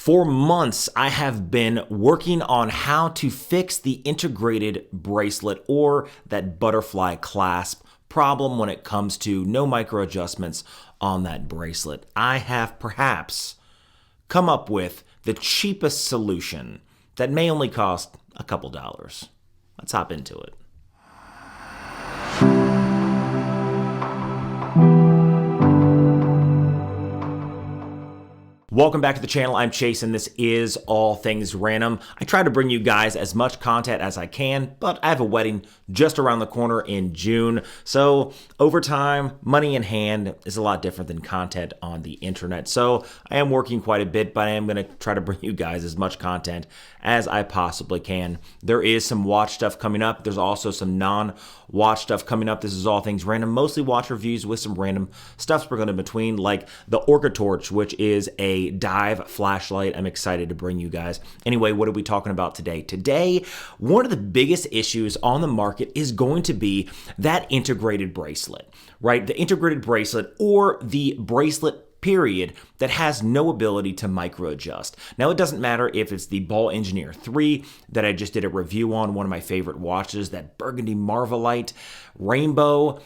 For months, I have been working on how to fix the integrated bracelet or that butterfly clasp problem when it comes to no micro adjustments on that bracelet. I have perhaps come up with the cheapest solution that may only cost a couple dollars. Let's hop into it. Welcome back to the channel. I'm Chase and this is All Things Random. I try to bring you guys as much content as I can, but I have a wedding just around the corner in June. So over time, money in hand is a lot different than content on the internet. So I am working quite a bit, but I am going to try to bring you guys as much content as I possibly can. There is some watch stuff coming up. There's also some non-watch stuff coming up. This is All Things Random, mostly watch reviews with some random stuff sprinkled in between, like the Orca Torch, which is a dive flashlight. I'm excited to bring you guys. Anyway, what are we talking about today? Today, one of the biggest issues on the market is going to be that integrated bracelet, right? The integrated bracelet or the bracelet period that has no ability to micro adjust. Now, it doesn't matter if it's the Ball Engineer 3 that I just did a review on, one of my favorite watches, that Burgundy Marvelite Rainbow.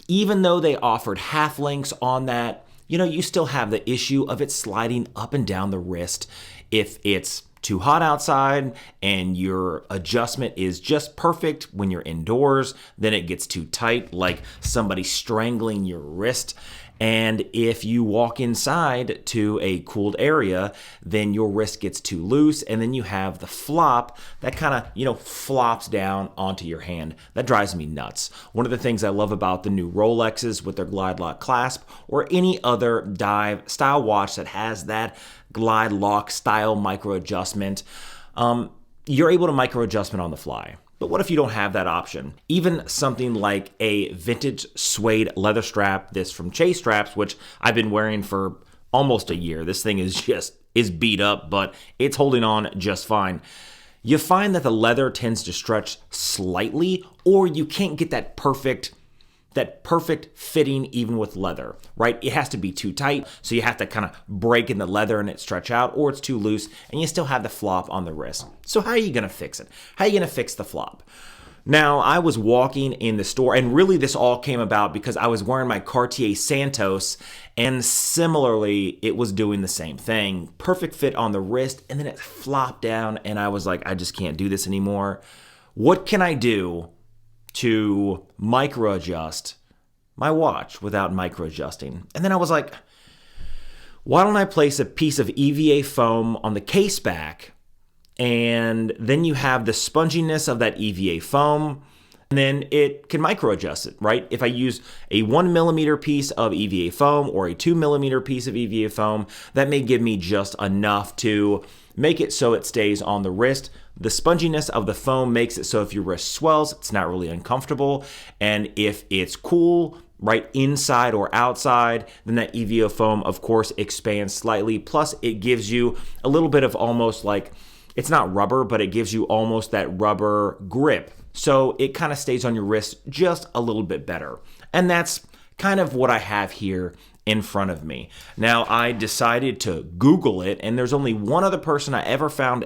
Even though they offered half links on that, you still have the issue of it sliding up and down the wrist. If it's too hot outside and your adjustment is just perfect when you're indoors, then it gets too tight, like somebody strangling your wrist. And if you walk inside to a cooled area, then your wrist gets too loose, and then you have the flop that kind of, flops down onto your hand. That drives me nuts. One of the things I love about the new Rolexes with their glide lock clasp, or any other dive style watch that has that glide lock style micro adjustment, you're able to micro adjustment on the fly. But what if you don't have that option? Even something like a vintage suede leather strap, this from Chase Straps, which I've been wearing for almost a year. This thing is beat up, but it's holding on just fine. You find that the leather tends to stretch slightly, or you can't get that perfect fitting even with leather, right? It has to be too tight, so you have to kind of break in the leather and it stretch out, or it's too loose and you still have the flop on the wrist. So how are you gonna fix it? How are you gonna fix the flop? Now, I was walking in the store, and really this all came about because I was wearing my Cartier Santos, and similarly, it was doing the same thing. Perfect fit on the wrist, and then it flopped down, and I was like, I just can't do this anymore. What can I do to micro adjust my watch without micro adjusting? And then I was like, why don't I place a piece of EVA foam on the case back, and then you have the sponginess of that EVA foam, and then it can micro adjust it, right? If I use a 1mm piece of EVA foam or a 2mm piece of EVA foam, that may give me just enough to make it so it stays on the wrist. The sponginess of the foam makes it so if your wrist swells, it's not really uncomfortable. And if it's cool, right, inside or outside, then that EVA foam, of course, expands slightly. Plus, it gives you a little bit of almost like, it's not rubber, but it gives you almost that rubber grip. So it kind of stays on your wrist just a little bit better. And that's kind of what I have here in front of me. Now, I decided to Google it, and there's only one other person I ever found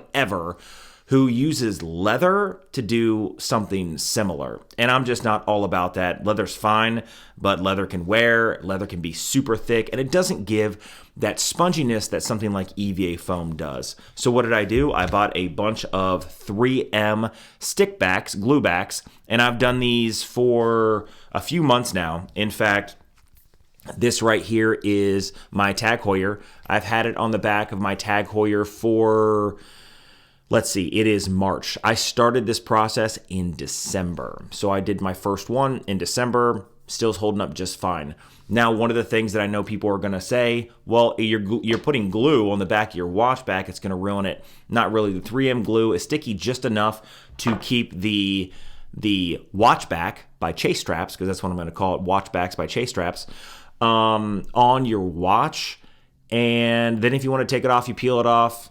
who uses leather to do something similar. And I'm just not all about that. Leather's fine, but leather can wear, leather can be super thick, and it doesn't give that sponginess that something like EVA foam does. So what did I do? I bought a bunch of 3M stickbacks, glue backs, and I've done these for a few months now. In fact, this right here is my Tag Heuer. I've had it on the back of my Tag Heuer for, let's see, it is March. I started this process in December. So I did my first one in December, still's holding up just fine. Now, one of the things that I know people are gonna say, well, you're putting glue on the back of your watch back, it's gonna ruin it. Not really. The 3M glue is sticky just enough to keep the watch back by Chase Straps, because that's what I'm gonna call it, watch backs by Chase Straps, on your watch. And then if you wanna take it off, you peel it off.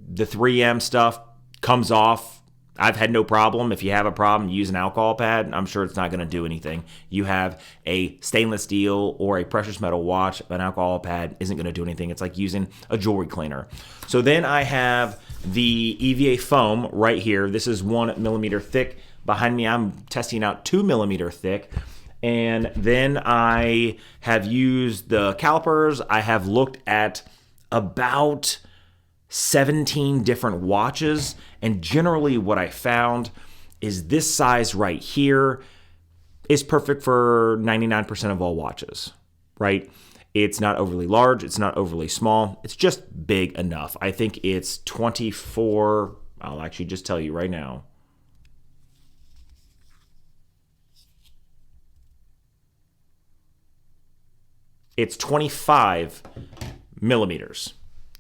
The 3M stuff comes off I've had no problem. If you have a problem, use an alcohol pad. I'm sure it's not going to do anything. You have a stainless steel or a precious metal watch, an alcohol pad isn't going to do anything. It's like using a jewelry cleaner. So then I have the EVA foam right here. This is 1 millimeter thick. Behind me, I'm testing out 2 millimeter thick. And then I have used the calipers. I have looked at about 17 different watches, and generally what I found is this size right here is perfect for 99% of all watches, right? It's not overly large, it's not overly small, it's just big enough. I think it's 24, I'll actually just tell you right now. It's 25 millimeters.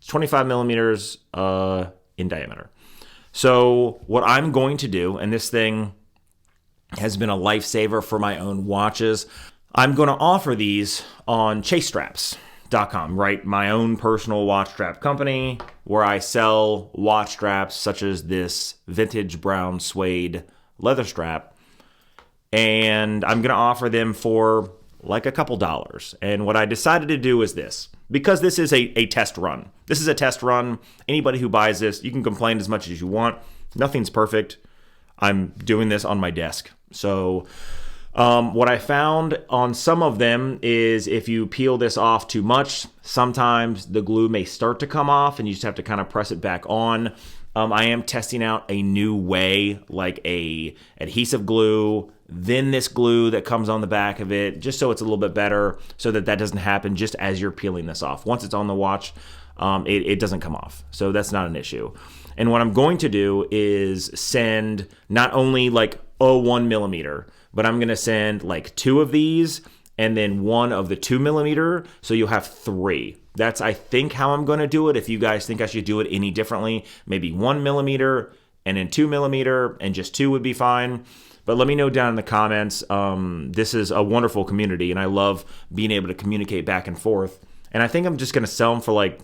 25 millimeters in diameter. So what I'm going to do, and this thing has been a lifesaver for my own watches, I'm going to offer these on chasestraps.com, right? My own personal watch strap company where I sell watch straps such as this vintage brown suede leather strap. And I'm going to offer them for like a couple dollars. And what I decided to do is this. Because this is a test run. This is a test run. Anybody who buys this, you can complain as much as you want. Nothing's perfect. I'm doing this on my desk. So what I found on some of them is if you peel this off too much, sometimes the glue may start to come off and you just have to kind of press it back on. I am testing out a new way, like a adhesive glue, then this glue that comes on the back of it, just so it's a little bit better, so that doesn't happen just as you're peeling this off. Once it's on the watch, it doesn't come off. So that's not an issue. And what I'm going to do is send not only like 1 millimeter, but I'm going to send like 2 of these and then 1 of the 2 millimeter. So you'll have 3. That's, I think, how I'm going to do it. If you guys think I should do it any differently, maybe 1 millimeter and then 2 millimeter and just 2 would be fine. But let me know down in the comments. This is a wonderful community, and I love being able to communicate back and forth. And I think I'm just going to sell them for like,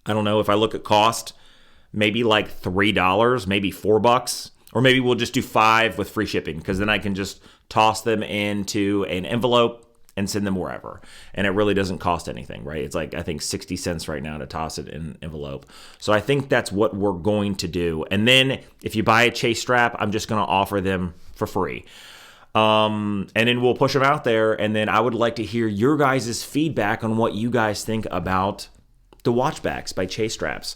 I don't know, if I look at cost, maybe like $3, maybe $4, or maybe we'll just do 5 with free shipping, because then I can just toss them into an envelope and send them wherever. And it really doesn't cost anything, right? It's like, I think 60 cents right now to toss it in an envelope. So I think that's what we're going to do. And then if you buy a Chase strap, I'm just going to offer them for free. And then we'll push them out there. And then I would like to hear your guys' feedback on what you guys think about the watchbacks by Chase straps.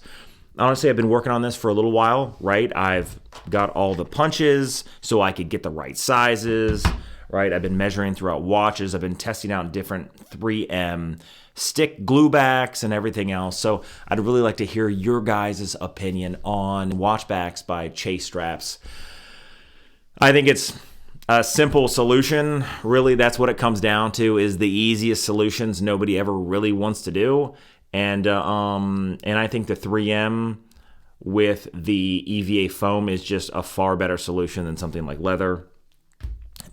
Honestly, I've been working on this for a little while, right? I've got all the punches so I could get the right sizes, right? I've been measuring throughout watches. I've been testing out different 3M stick glue backs and everything else. So I'd really like to hear your guys' opinion on watchbacks by Chase straps. I think it's a simple solution. Really, that's what it comes down to, is the easiest solutions nobody ever really wants to do. And I think the 3M with the EVA foam is just a far better solution than something like leather.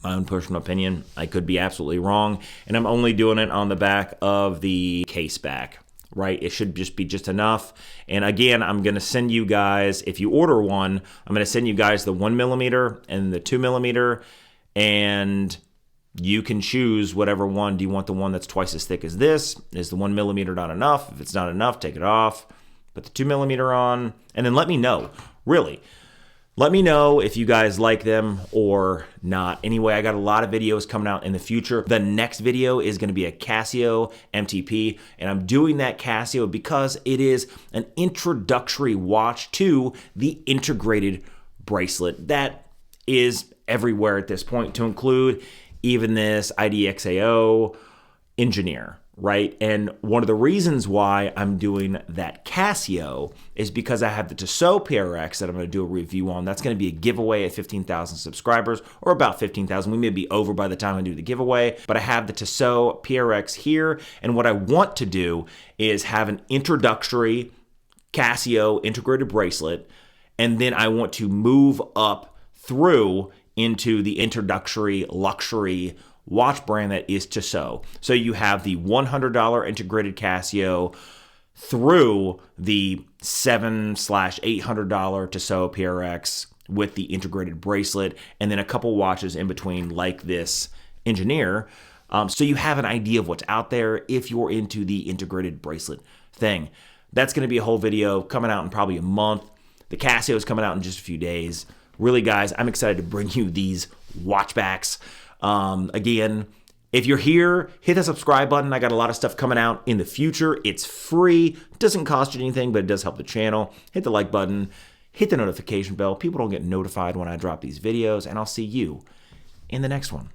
My own personal opinion. I could be absolutely wrong, and I'm only doing it on the back of the case back, right? It should just be just enough. And again, I'm going to send you guys, if you order one, I'm going to send you guys the 1 millimeter and the 2 millimeter, and you can choose whatever one. Do you want the one that's twice as thick as this? Is the 1 millimeter not enough? If it's not enough, take it off, put the 2 millimeter on, and then let me know, really. Let me know if you guys like them or not. Anyway, I got a lot of videos coming out in the future. The next video is going to be a Casio MTP, and I'm doing that Casio because it is an introductory watch to the integrated bracelet that is everywhere at this point, to include even this IDXAO engineer, right? And one of the reasons why I'm doing that Casio is because I have the Tissot PRX that I'm going to do a review on. That's going to be a giveaway at 15,000 subscribers, or about 15,000. We may be over by the time I do the giveaway, but I have the Tissot PRX here. And what I want to do is have an introductory Casio integrated bracelet, and then I want to move up through into the introductory luxury watch brand that is Tissot. So you have the $100 integrated Casio through the $700/800 Tissot PRX, with the integrated bracelet, and then a couple watches in between like this Engineer. So you have an idea of what's out there if you're into the integrated bracelet thing. That's going to be a whole video coming out in probably a month. The Casio is coming out in just a few days. Really, guys, I'm excited to bring you these watchbacks. Again, if you're here, hit the subscribe button. I got a lot of stuff coming out in the future. It's free. It doesn't cost you anything, but it does help the channel. Hit the like button. Hit the notification bell. People don't get notified when I drop these videos, and I'll see you in the next one.